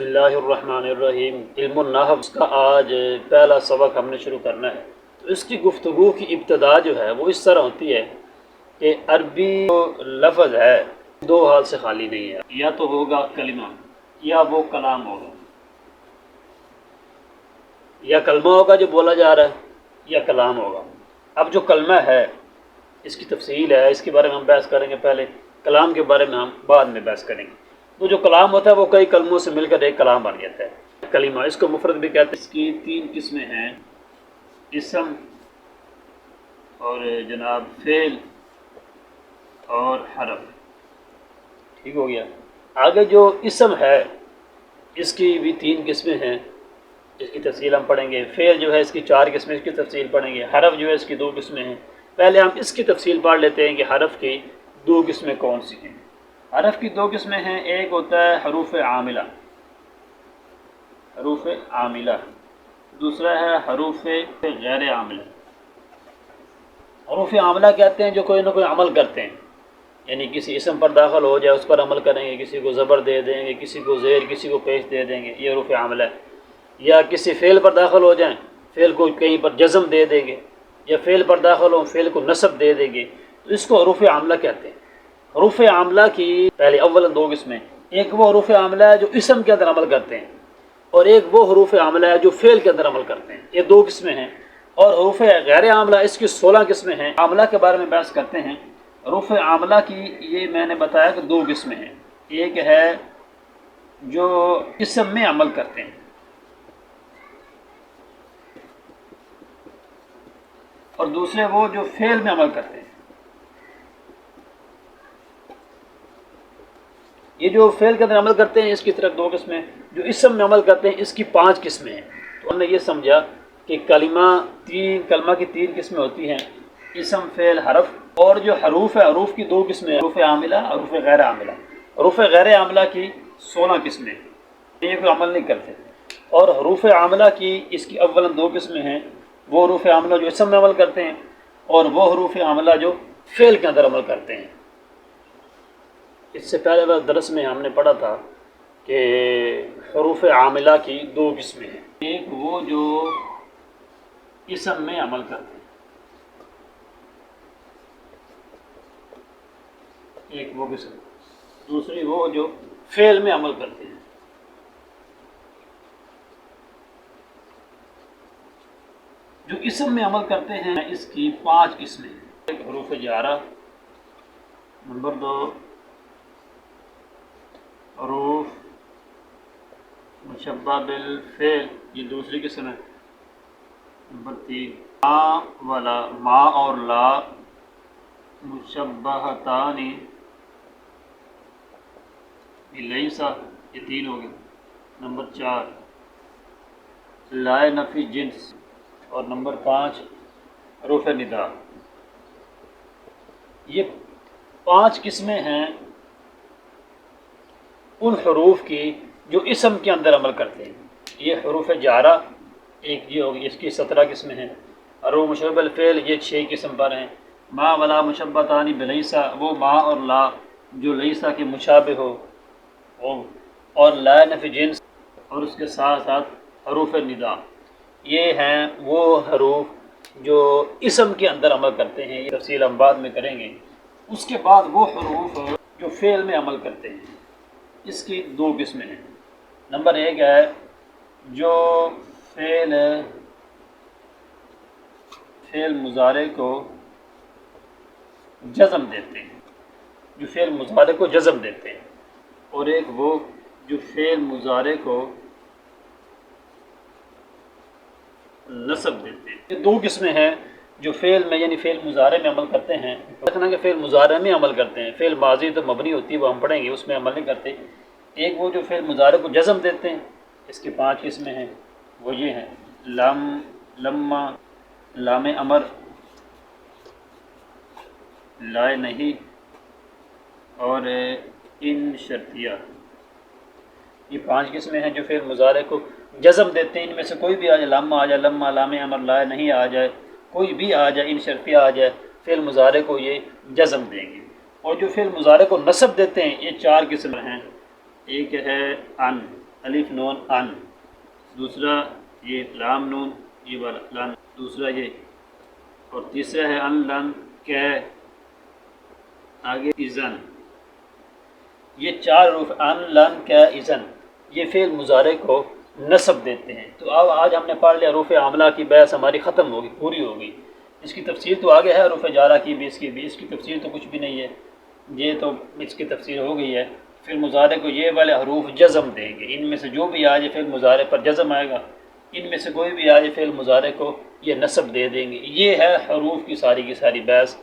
بسم اللہ الرحمن الرحیم۔ علم النحو کا آج پہلا سبق ہم نے شروع کرنا ہے۔ تو اس کی گفتگو کی ابتدا جو ہے وہ اس طرح ہوتی ہے کہ عربی جو لفظ ہے دو حال سے خالی نہیں ہے، یا تو ہوگا کلمہ یا وہ کلام ہوگا، یا کلمہ ہوگا جو بولا جا رہا ہے یا کلام ہوگا۔ اب جو کلمہ ہے اس کی تفصیل ہے، اس کے بارے میں ہم بحث کریں گے پہلے، کلام کے بارے میں ہم بعد میں بحث کریں گے۔ تو جو کلام ہوتا ہے وہ کئی کلموں سے مل کر ایک کلام بن جاتا ہے۔ کلمہ اس کو مفرد بھی کہتے ہیں۔ اس کی تین قسمیں ہیں، اسم اور جناب فعل اور حرف۔ ٹھیک ہو گیا۔ آگے جو اسم ہے اس کی بھی تین قسمیں ہیں، اس کی تفصیل ہم پڑھیں گے۔ فعل جو ہے اس کی چار قسمیں، اس کی تفصیل پڑھیں گے۔ حرف جو ہے اس کی دو قسمیں ہیں۔ پہلے ہم اس کی تفصیل پڑھ لیتے ہیں کہ حرف کی دو قسمیں کون سی ہیں۔ حرف کی دو قسمیں ہیں، ایک ہوتا ہے حروف عاملہ، حروف عاملہ، دوسرا ہے حروف غیر عاملہ۔ حروف عاملہ کہتے ہیں جو کوئی نہ کوئی عمل کرتے ہیں، یعنی کسی اسم پر داخل ہو جائے اس پر عمل کریں گے، کسی کو زبر دے دیں گے، کسی کو زیر، کسی کو پیش دے دیں گے، یہ حروف عاملہ ہے۔ یا کسی فعل پر داخل ہو جائیں، فعل کو کہیں پر جزم دے دیں گے، یا فعل پر داخل ہوں فعل کو نصب دے دیں گے، تو اس کو حروف عاملہ کہتے ہیں۔ حروف عاملہ کی پہلے اول دو قسمیں، ایک وہ حروف عاملہ ہے جو اسم کے اندر عمل کرتے ہیں، اور ایک وہ حروف عاملہ ہے جو فعل کے اندر عمل کرتے ہیں، یہ دو قسمیں ہیں۔ اور حروف غیر عاملہ اس کی 16 قسمیں ہیں۔ عاملہ کے بارے میں بحث کرتے ہیں۔ حروف عاملہ کی یہ میں نے بتایا کہ دو قسمیں ہیں، ایک ہے جو اسم میں عمل کرتے ہیں اور دوسرے وہ جو فعل میں عمل کرتے ہیں۔ یہ جو فعل کے اندر عمل کرتے ہیں اس کی طرف دو قسمیں، جو اسم میں عمل کرتے ہیں اس کی 5 قسمیں ہیں۔ تو ہم نے یہ سمجھا کہ کلمہ کی 3 قسمیں ہوتی ہیں، اسم، فعل، حرف۔ اور جو حروف ہے، حروف کی 2 قسمیں ہیں، حروف عاملہ، حروف غیر عاملہ۔ حروف غیر عاملہ کی 16 قسمیں، یہ کوئی عمل نہیں کرتے۔ اور حروف عاملہ کی اس کی اولاً 2 قسمیں ہیں، وہ حروف عاملہ جو اسم میں عمل کرتے ہیں، اور وہ حروف عاملہ جو فعل کے اندر عمل کرتے ہیں۔ اس سے پہلے والا درس میں ہم نے پڑھا تھا کہ حروف عاملہ کی 2 قسمیں ہیں، ایک وہ جو اسم میں عمل کرتے ہیں، ایک وہ قسم، دوسری وہ جو فعل میں عمل کرتے ہیں۔ جو اسم میں عمل کرتے ہیں اس کی 5 قسمیں ہیں، ایک حروف جارہ، نمبر 2 حروف مشبہ بالفعل، یہ دوسری قسم ہے، نمبر 3 ما اور لا مشبہتان بلیسا، یہ 3 ہو گئے۔ نمبر 4 لائے نفی جنس، اور نمبر 5 حروف ندا۔ یہ 5 قسمیں ہیں ان حروف کی جو اسم کے اندر عمل کرتے ہیں۔ یہ حروف جارہ ایک یہ ہوگی، اس کی 17 قسمیں ہیں۔ حروف مشبہ بالفعل یہ 6 قسم پر ہیں۔ ما ولا مشبہتان بلیسا، وہ ما اور لا جو لیسا کے مشابہ ہو، اور لا نفی جنس، اور اس کے ساتھ ساتھ حروف ندا، یہ ہیں وہ حروف جو اسم کے اندر عمل کرتے ہیں۔ یہ تفصیل ہم بعد میں کریں گے۔ اس کے بعد وہ حروف جو فعل میں عمل کرتے ہیں، اس کی 2 قسمیں ہیں۔ نمبر 1 ہے جو فعل مضارع کو جزم دیتے ہیں، جو فعل مضارع کو جزم دیتے ہیں، اور ایک وہ جو فعل مضارع کو نصب دیتے ہیں۔ یہ 2 قسمیں ہیں جو فعل میں یعنی فعل مضارع میں عمل کرتے ہیں۔ رکھنا کہ فعل مضارع میں عمل کرتے ہیں، فعل ماضی تو مبنی ہوتی ہے وہ ہم پڑھیں گے، اس میں عمل نہیں کرتے۔ ایک وہ جو فعل مضارع کو جزم دیتے ہیں، اس کی 5 قسمیں ہیں، وہ یہ ہیں لم، لما، لام امر، لائے نہیں، اور ان شرطیہ۔ یہ 5 قسمیں ہیں جو فعل مضارع کو جزم دیتے ہیں۔ ان میں سے کوئی بھی آ جائے، لما آ جائے، لما، لام امر، لائے نہیں آ جائے، کوئی بھی آ جائے، ان شرطیہ آ جائے، فعل مضارع کو یہ جزم دیں گے۔ اور جو فعل مضارع کو نصب دیتے ہیں یہ 4 قسم ہیں۔ ایک ہے ان، الف نون ان، دوسرا یہ لام نون، یہ والا لام، دوسرا یہ، اور تیسرا ہے ان لن کے، آگے اذن. یہ چار حروف ان لن کے اذن یہ فعل مضارع کو نصب دیتے ہیں. تو اب آج ہم نے پڑھ لیا حروف عاملہ کی بحث ہماری ختم ہوگی، پوری ہو گئی. اس کی تفسیر تو آگے ہے حروف جارہ کی بھی، اس کی بھی، اس کی تفسیر تو کچھ بھی نہیں ہے، یہ تو اس کی تفسیر ہو گئی ہے. فعل مضارع کو یہ والے حروف جزم دیں گے، ان میں سے جو بھی آ جائے فعل مضارع پر جزم آئے گا، ان میں سے کوئی بھی آ جائے فعل مضارع کو یہ نصب دے دیں گے. یہ ہے حروف کی ساری بحث.